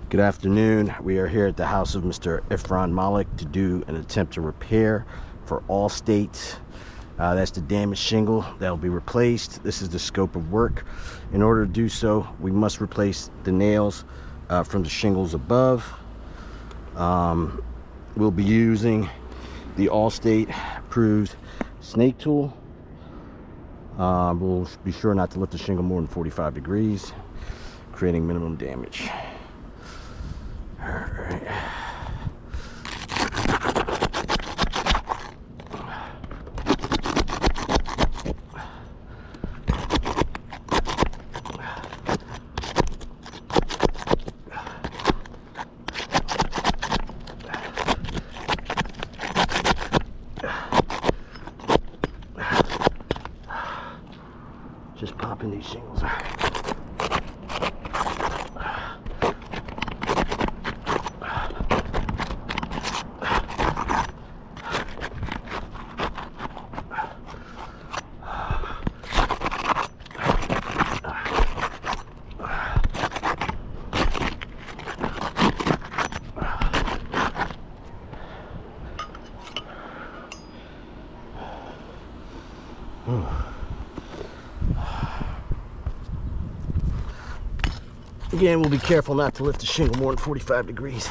Good afternoon. We are here at the house of Mr. Malik to do an attempt to repair for Allstate. That's the damaged shingle that will be replaced. This is the scope of work. In order to do so, we must replace the nails from the shingles above. We'll be using the Allstate approved snake tool. We'll be sure not to lift the shingle more than 45 degrees, creating minimum damage. All right. Just popping these shingles out. Again, we'll be careful not to lift the shingle more than 45 degrees.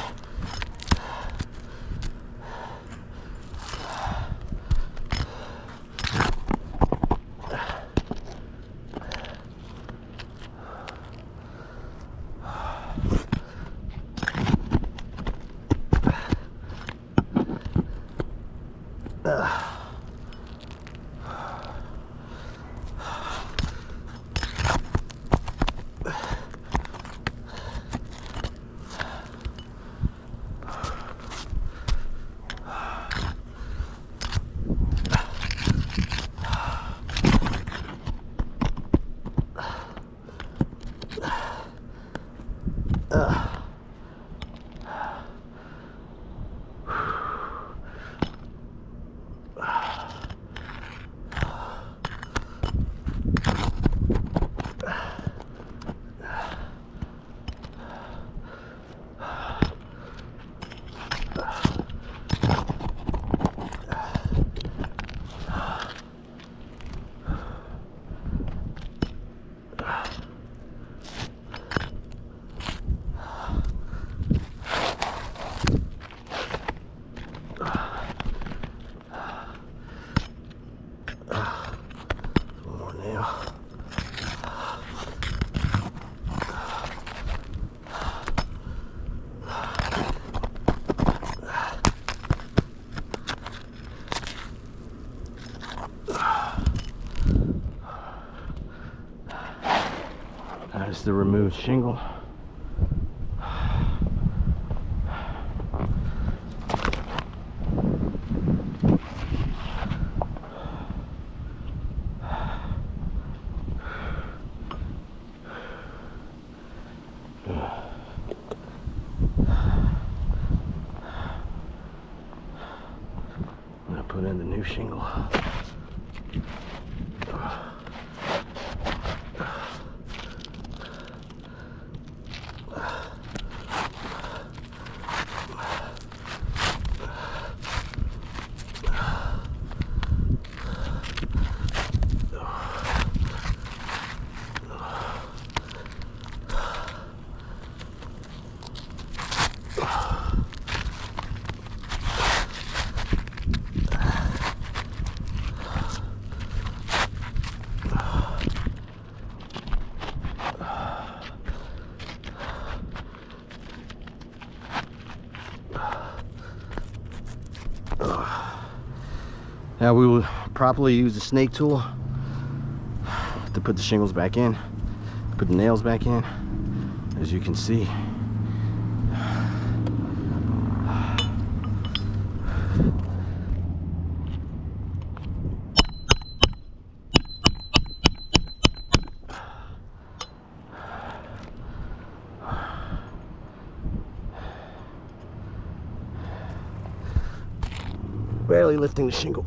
That's the removed shingle. I'm gonna put in the new shingle. Now we will properly use the snake tool to put the shingles back in, put the nails back in, as you can see. Barely lifting the shingle.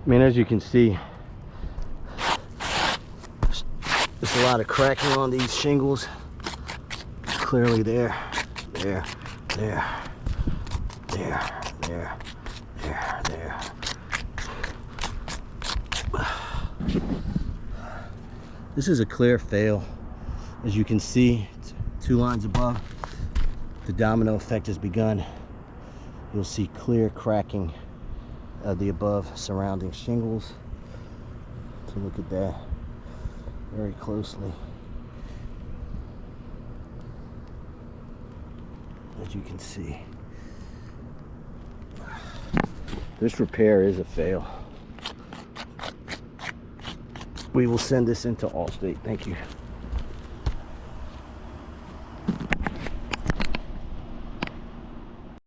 I mean, as you can see, there's a lot of cracking on these shingles. Clearly there, there, there, there, there, there, there. This is a clear fail. As you can see, 2 lines above, the domino effect has begun. You'll see clear cracking of the above surrounding shingles. So look at that very closely. As you can see, this repair is a fail. We will send this into Allstate. Thank you.